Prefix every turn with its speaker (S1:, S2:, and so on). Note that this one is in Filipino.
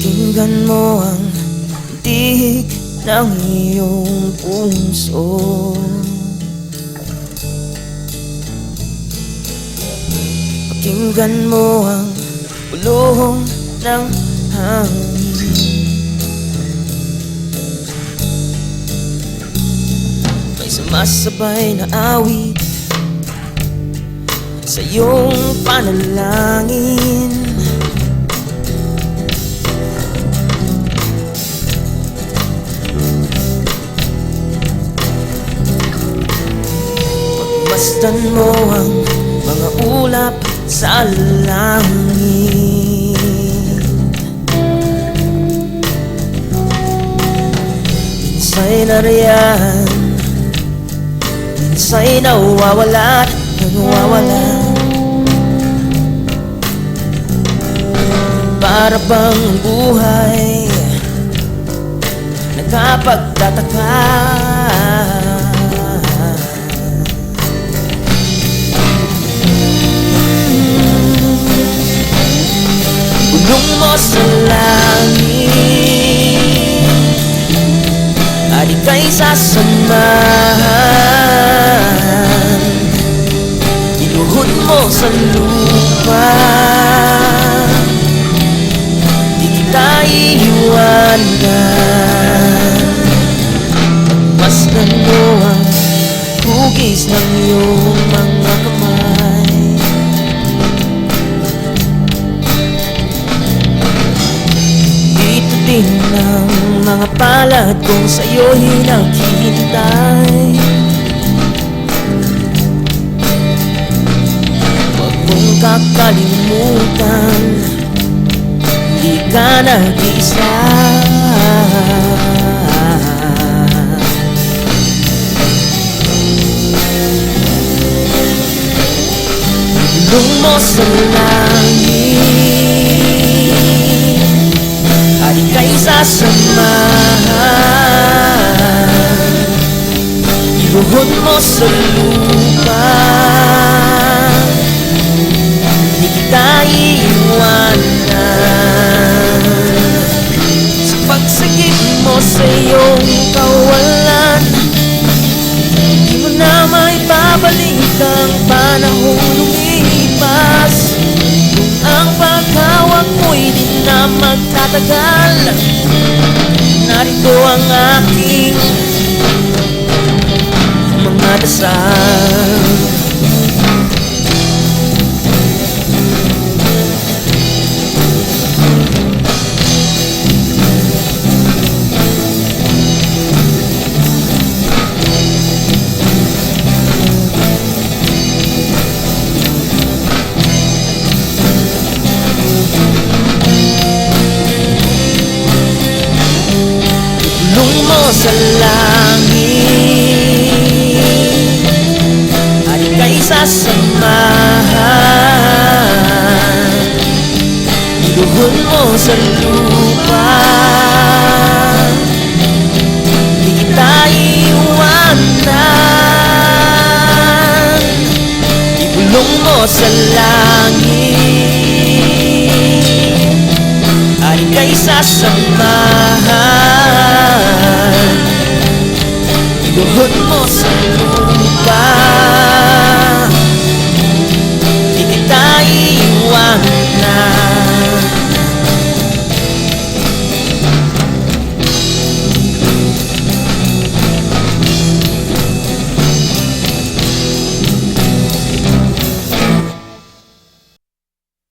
S1: Pakinggan mo ang tinig ng iyong puso. Pakinggan mo ang bulong ng hangin. May sumasabay na awit sa iyong panalangin. Pagmasdan mo ang mga ulap sa langit. Minsa'y nariyan, minsa'y nawawala, nawawala. Para bang buhay nakapagtataka. Bulong mo sa langit at ika'y sasamahan. Iluhod mo sa lupa, di kita iiwanan. Pagmasdan mo ang hugis ng iyong mga kamay. Dito din ang mga palad kung sa'yo'y naghihintay. Huwag mong kakalimutan, di ka nag-iisa. Bulong mo sa langit at ika'y sasamahan. Iluhod mo sa lupa, di kita iiwanan. Sa pagsagip mo sa iyong kawalan, di mo na may babalik ang panahong lumipas. Kung ang paghawak mo'y di na magtatagal, narito ang aking mga dasal. Sa langit at ika'y sasamahan. Iluhod mo sa lupa, di kita iiwanan. Ibulong mo sa langit at ika'y sasamahan. Iluhod mo